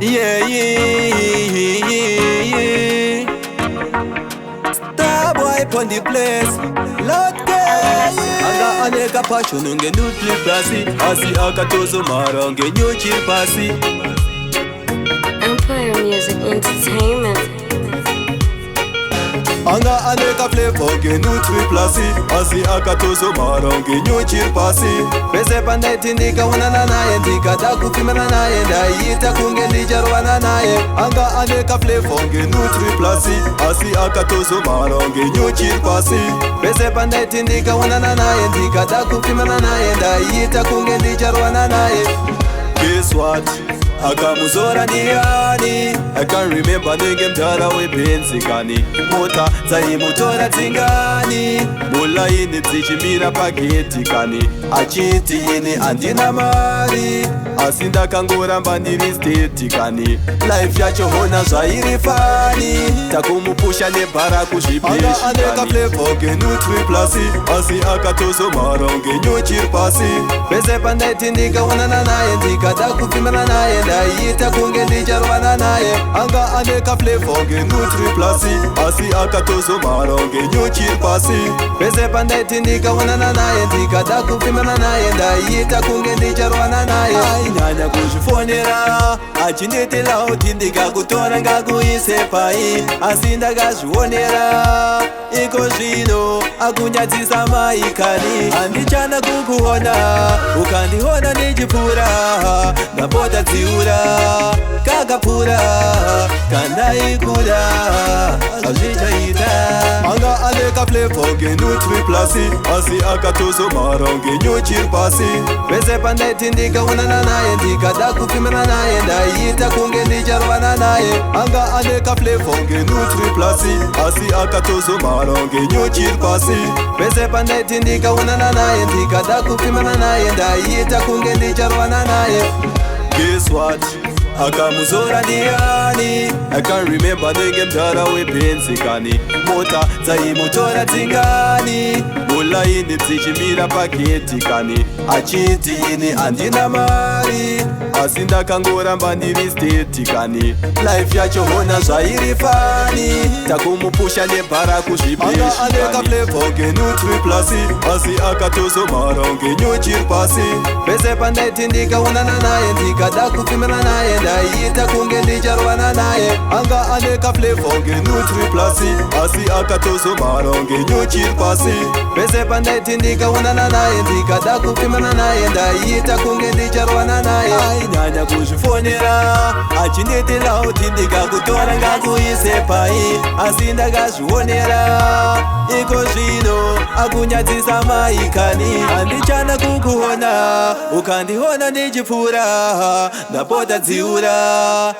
Yeah, Star boy pon the place. Lord anga aneka passion nge nutli plasi. Asi akatozo mara nge nyochi pasi. Empire Music Entertainment. Anga aneka flavor nge nutli plasi. Asi akatozo mara nge nyochi pasi. Pese pandai ndika wanana naye ndika dakufimana naye ndaita kunge ndijarwana naye. Anga aneka flavor nge nutli plasi. Asi akatozo mara nge nyochi pasi. Pese pandai ndika wanana naye ndika dakufimana naye ndaita kunge ndijarwana naye. Guess what? Akamuzora niyani I can't remember nenge mdara webenzi kani Mota zaimutora tingani Mula ini zichimira pageti kani Achiti ini andina mari Asinda kangura mbandiri steti kani Life yacho hona zvairi fani Takumupusha nebara kuzvipeshi kani Anga aneka flavor genutri plasi Asi akatozo maronge nyochir pasi Pese pandaiti ndika wanana naye ndika dakufimana naye ndaita kunge ndijarwana naye Anga aneka flavor genutri plasi Asi akatozo maronge nyochir pasi Pese pandaiti ndika wanana naye ndika dakufimana naye ndaita kunge ndijarwana naye Ainyanya kuzvifonera achinetela uti ndikakutora ngakuise pai Asi ndakazvionera iko zvino akunyadzisa maikani Handichana kukuona ukandiona ndichipfuura ndapota dziura kakapfuura kandaikuda azvichaita Anga aneka flavor genutri plasi Asi akatozo maronge nyochir pasi Pese pandaiti ndikaonana naye ndikada kufimana naye ndaita kunge ndijarwana naye Anga aneka flavor genutri plasi Asi akatozo maronge nyochir pasi Pese pandaiti ndikaonana naye ndikada kufimana naye ndaita kunge ndijarwana naye Guess what? Akamuzora niyani I can't remember nenge mdara webenzi kani Mota zaimutora tingani Mula ini zichimira pageti kani Achiti ini andina mari Asinda kangura mbandiri steti kani Life yacho hona zvairi fani Takumupusha nebara kuzvipeshi kani Anga aneka flavor genutri plasi Asi akatozo maronge nyochir pasi Pese pandaiti ndikaonana naye ndikada kufimana naye ndaita kunge ndijarwana naye Anga aneka flavor genutri plasi Asi akatozo maronge nyochir pasi Pese pandaiti ndikaonana naye ndikada kufimana naye ndaita kunge ndijarwana naye Ainyanya kuzvifonera achinetela uti ndikakutora ngakuise pai Asi ndakazvionera iko zvino akunyadzisa maikani Handichana kukuona ukandiona ndichipfuura ndapota dziura